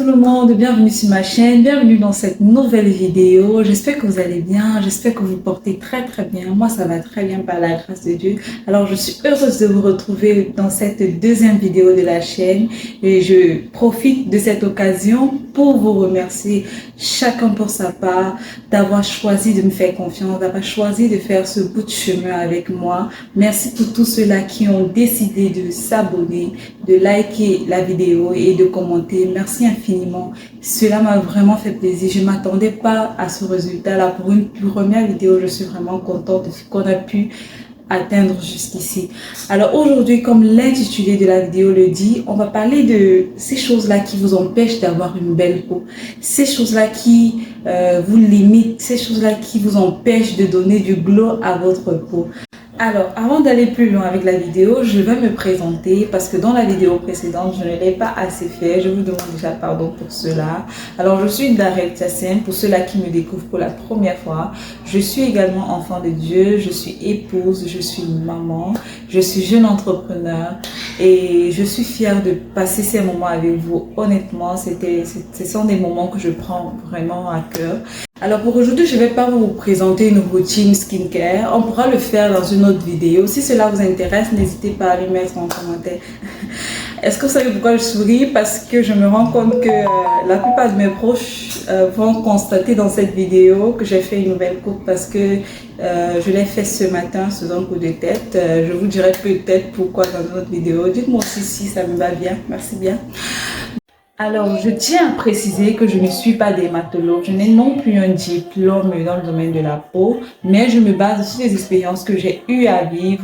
tout le monde, bienvenue sur ma chaîne, bienvenue dans cette nouvelle vidéo. J'espère que vous allez bien, j'espère que vous portez très bien. Moi ça va très bien par la grâce de Dieu. Alors je suis heureuse de vous retrouver dans cette deuxième vidéo de la chaîne et je profite de cette occasion pour vous remercier chacun pour sa part d'avoir choisi de me faire confiance, d'avoir choisi de faire ce bout de chemin avec moi. Merci pour tous ceux-là qui ont décidé de s'abonner, de liker la vidéo et de commenter. Merci infiniment. Cela m'a vraiment fait plaisir. Je ne m'attendais pas à ce résultat-là. Pour une première vidéo, je suis vraiment contente de ce qu'on a pu atteindre jusqu'ici. Alors aujourd'hui, comme l'intitulé de la vidéo le dit, on va parler de ces choses-là qui vous empêchent d'avoir une belle peau. Ces choses-là qui vous limitent, ces choses-là qui vous empêchent de donner du glow à votre peau. Alors, avant d'aller plus loin avec la vidéo, je vais me présenter parce que dans la vidéo précédente, je ne l'ai pas assez fait. Je vous demande déjà pardon pour cela. Alors, je suis Darel Tiassem, pour ceux-là qui me découvrent pour la première fois. Je suis également enfant de Dieu, je suis épouse, je suis maman, je suis jeune entrepreneur et je suis fière de passer ces moments avec vous. Honnêtement, ce sont des moments que je prends vraiment à cœur. Alors pour aujourd'hui, je ne vais pas vous présenter une routine skincare. On pourra le faire dans une autre vidéo. Si cela vous intéresse, n'hésitez pas à le mettre en commentaire. Est-ce que vous savez pourquoi je souris? Parce que je me rends compte que la plupart de mes proches vont constater dans cette vidéo que j'ai fait une nouvelle coupe parce que je l'ai fait ce matin sous un coup de tête. Je vous dirai peut-être pourquoi dans une autre vidéo. Dites-moi aussi si ça me va bien. Merci bien. Alors, je tiens à préciser que je ne suis pas dermatologue, je n'ai non plus un diplôme dans le domaine de la peau, mais je me base sur les expériences que j'ai eues à vivre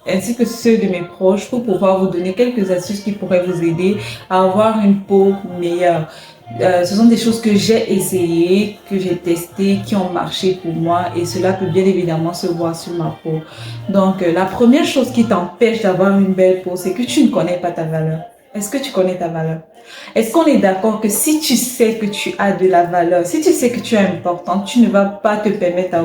ainsi que ceux de mes proches pour pouvoir vous donner quelques astuces qui pourraient vous aider à avoir une peau meilleure. Ce sont des choses que j'ai essayées, que j'ai testées, qui ont marché pour moi et cela peut bien évidemment se voir sur ma peau. Donc, la première chose qui t'empêche d'avoir une belle peau, c'est que tu ne connais pas ta valeur. Est-ce que tu connais ta valeur? Est-ce qu'on est d'accord que si tu sais que tu as de la valeur, si tu sais que tu es important, tu ne vas pas te permettre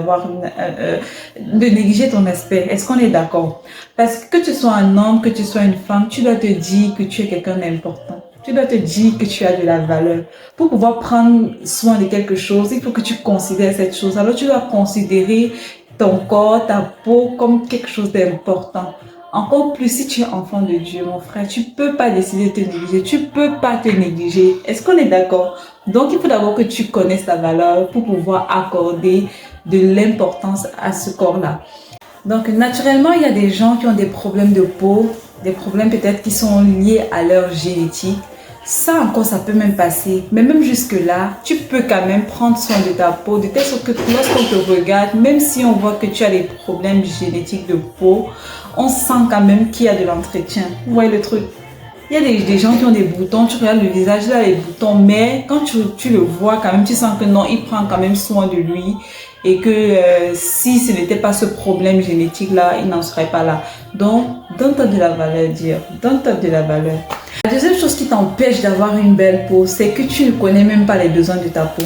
de négliger ton aspect? Est-ce qu'on est d'accord? Parce que tu sois un homme, que tu sois une femme, tu dois te dire que tu es quelqu'un d'important. Tu dois te dire que tu as de la valeur. Pour pouvoir prendre soin de quelque chose, il faut que tu considères cette chose. Alors tu dois considérer ton corps, ta peau comme quelque chose d'important. Encore plus si tu es enfant de Dieu, mon frère, tu peux pas décider de te négliger, tu peux pas te négliger. Est-ce qu'on est d'accord? Donc, il faut d'abord que tu connaisses ta valeur pour pouvoir accorder de l'importance à ce corps-là. Donc, naturellement, il y a des gens qui ont des problèmes de peau, des problèmes peut-être qui sont liés à leur génétique. Ça encore, ça peut même passer. Mais même jusque-là, tu peux quand même prendre soin de ta peau, de telle sorte que lorsqu'on te regarde, même si on voit que tu as des problèmes génétiques de peau, on sent quand même qu'il y a de l'entretien. Vous voyez le truc? Il y a des gens qui ont des boutons, tu regardes le visage, là, les boutons, mais quand tu le vois quand même, tu sens que non, il prend quand même soin de lui et que si ce n'était pas ce problème génétique-là, il n'en serait pas là. Donc, donne-toi de la valeur, dire. Donne-toi de la valeur. La deuxième chose qui t'empêche d'avoir une belle peau, c'est que tu ne connais même pas les besoins de ta peau.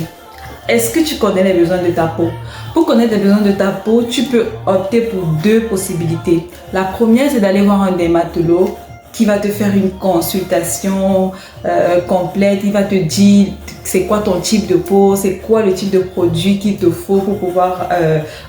Est-ce que tu connais les besoins de ta peau? Pour connaître les besoins de ta peau, tu peux opter pour deux possibilités. La première, c'est d'aller voir un dermatologue qui va te faire une consultation complète. Il va te dire c'est quoi ton type de peau, c'est quoi le type de produit qu'il te faut pour pouvoir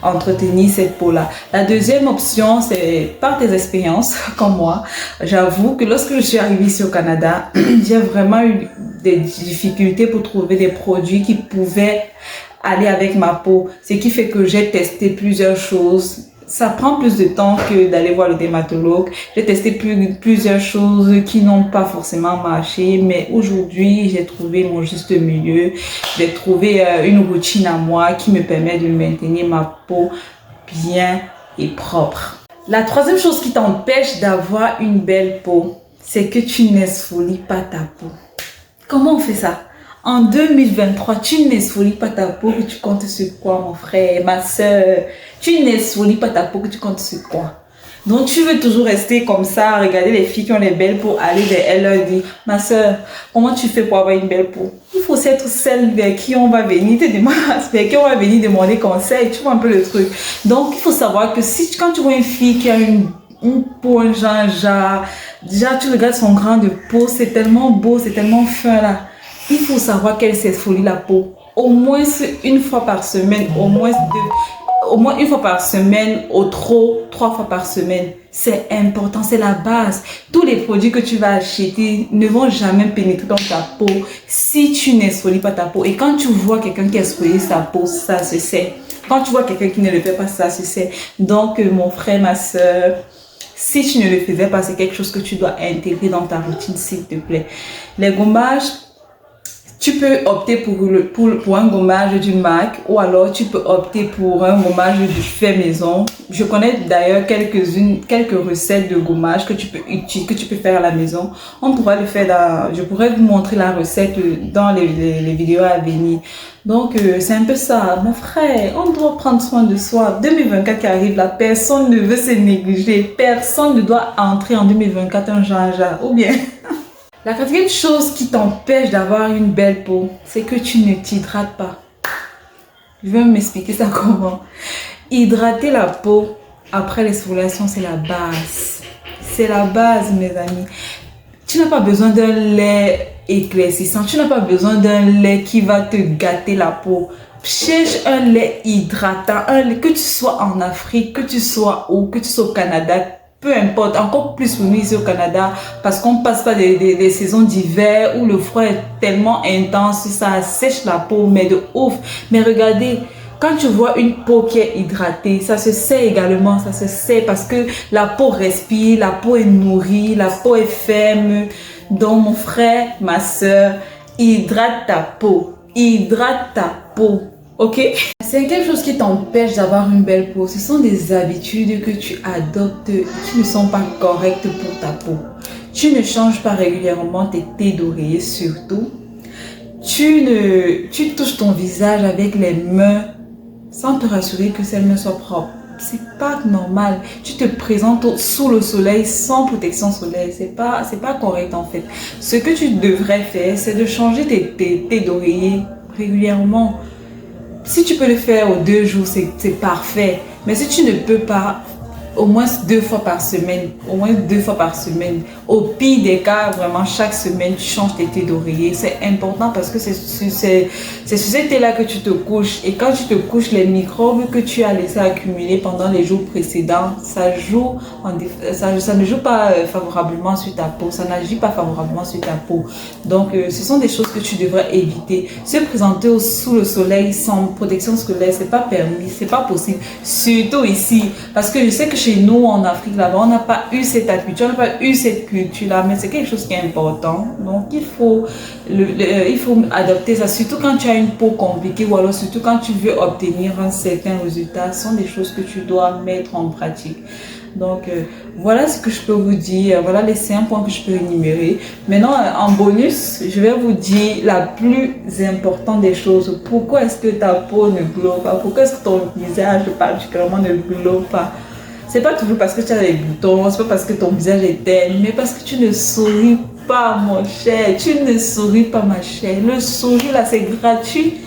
entretenir cette peau-là. La deuxième option, c'est par tes expériences, comme moi. J'avoue que lorsque je suis arrivée ici au Canada, j'ai vraiment eu des difficultés pour trouver des produits qui pouvaient aller avec ma peau. Ce qui fait que j'ai testé plusieurs choses. Ça prend plus de temps que d'aller voir le dermatologue. J'ai testé plusieurs choses qui n'ont pas forcément marché, mais aujourd'hui, j'ai trouvé mon juste milieu. J'ai trouvé une routine à moi qui me permet de maintenir ma peau bien et propre. La troisième chose qui t'empêche d'avoir une belle peau, c'est que tu n'exfolies pas ta peau. Comment on fait ça? En 2023, tu n'exfolies pas ta peau, que tu comptes sur quoi, mon frère, ma soeur? Tu n'exfolies pas ta peau, que tu comptes sur quoi? Donc, tu veux toujours rester comme ça, regarder les filles qui ont les belles peaux, aller vers elles, leur dire, ma soeur, comment tu fais pour avoir une belle peau? Il faut être celle vers qui on va venir te demander, vers qui on va venir demander conseil, tu vois un peu le truc. Donc, il faut savoir que si, quand tu vois une fille qui a une peau, un genre, déjà, tu regardes son grain de peau, c'est tellement beau, c'est tellement fin là. il faut savoir qu'elle s'exfolie la peau au moins une fois par semaine, au moins une fois par semaine, au trop 3 fois par semaine. C'est important, c'est la base. Tous les produits que tu vas acheter ne vont jamais pénétrer dans ta peau si tu n'exfolies pas ta peau. Et quand tu vois quelqu'un qui exfolie sa peau, ça se sait. Quand tu vois quelqu'un qui ne le fait pas, ça se sait. Donc, mon frère, ma soeur, si tu ne le faisais pas, c'est quelque chose que tu dois intégrer dans ta routine, s'il te plaît. Les gommages, tu peux opter pour un gommage du MAC ou alors tu peux opter pour un gommage du fait maison. Je connais d'ailleurs quelques recettes de gommage que tu peux faire à la maison. On pourra le faire je pourrais vous montrer la recette dans les vidéos à venir. Donc, c'est un peu ça. Mon frère, on doit prendre soin de soi. 2024 qui arrive, la personne ne veut se négliger. Personne ne doit entrer en 2024 un Jean-Jacques. Ou bien... La quatrième chose qui t'empêche d'avoir une belle peau, c'est que tu ne t'hydrates pas. Je vais m'expliquer ça comment. Hydrater la peau après l'exfoliation, c'est la base. C'est la base, mes amis. Tu n'as pas besoin d'un lait éclaircissant. Tu n'as pas besoin d'un lait qui va te gâter la peau. Cherche un lait hydratant, que tu sois en Afrique, que tu sois que tu sois au Canada, peu importe, encore plus pour nous ici au Canada, parce qu'on passe pas des saisons d'hiver où le froid est tellement intense, ça sèche la peau, mais de ouf. Mais regardez, quand tu vois une peau qui est hydratée, ça se sait également, ça se sait parce que la peau respire, la peau est nourrie, la peau est ferme. Donc mon frère, ma soeur, hydrate ta peau, hydrate ta peau. Ok? C'est quelque chose qui t'empêche d'avoir une belle peau. Ce sont des habitudes que tu adoptes qui ne sont pas correctes pour ta peau. Tu ne changes pas régulièrement tes thés d'oreiller surtout. Tu touches ton visage avec les mains sans te rassurer que ces mains soient propres. C'est pas normal. Tu te présentes sous le soleil sans protection solaire. C'est pas correct en fait. Ce que tu devrais faire, c'est de changer tes thés d'oreiller régulièrement. Si tu peux le faire aux 2 jours, c'est parfait. Mais si tu ne peux pas, au moins 2 fois par semaine, au moins 2 fois par semaine. Au pire des cas, vraiment chaque semaine, tu changes tes thés d'oreiller. C'est important parce que c'est sur ces thés-là que tu te couches. Et quand tu te couches, les microbes que tu as laissé accumuler pendant les jours précédents, ça ne joue pas favorablement sur ta peau. Ça n'agit pas favorablement sur ta peau. Donc, ce sont des choses que tu devrais éviter. Se présenter sous le soleil sans protection scolaire, c'est pas permis, c'est pas possible. Surtout ici, parce que je sais que chez nous, en Afrique, là-bas, on n'a pas eu cette habitude, on n'a pas eu cette culture-là, mais c'est quelque chose qui est important. Donc, il faut adopter ça, surtout quand tu as une peau compliquée ou alors surtout quand tu veux obtenir un certain résultat. Ce sont des choses que tu dois mettre en pratique. Donc, voilà ce que je peux vous dire. Voilà les 5 points que je peux énumérer. Maintenant, en bonus, je vais vous dire la plus importante des choses. Pourquoi est-ce que ta peau ne glow pas? Pourquoi est-ce que ton visage particulièrement ne glow pas? C'est pas toujours parce que tu as des boutons, c'est pas parce que ton visage est terne, mais parce que tu ne souris pas, mon cher. Tu ne souris pas, ma chère. Le sourire, là, c'est gratuit.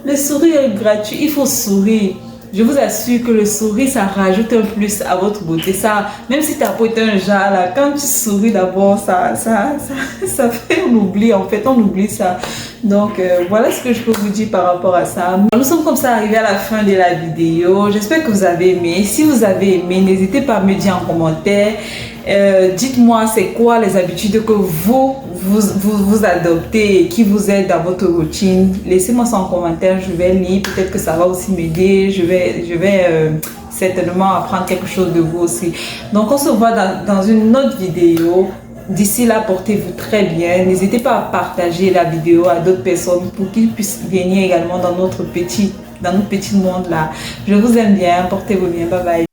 Le sourire est gratuit. Il faut sourire. Je vous assure que le sourire, ça rajoute un plus à votre beauté. Ça, même si ta peau est un jar, là, quand tu souris d'abord, ça fait, on oublie, en fait, on oublie ça. Donc, voilà ce que je peux vous dire par rapport à ça. Nous sommes comme ça arrivés à la fin de la vidéo. J'espère que vous avez aimé. Si vous avez aimé, n'hésitez pas à me dire en commentaire. Dites-moi c'est quoi les habitudes que vous adoptez et qui vous aident dans votre routine. Laissez-moi ça en commentaire, je vais lire, peut-être que ça va aussi m'aider. Je vais certainement apprendre quelque chose de vous aussi. Donc on se voit dans une autre vidéo. D'ici là, portez-vous très bien. N'hésitez pas à partager la vidéo à d'autres personnes pour qu'ils puissent venir également dans notre petit monde là. Je vous aime bien, portez-vous bien, bye bye.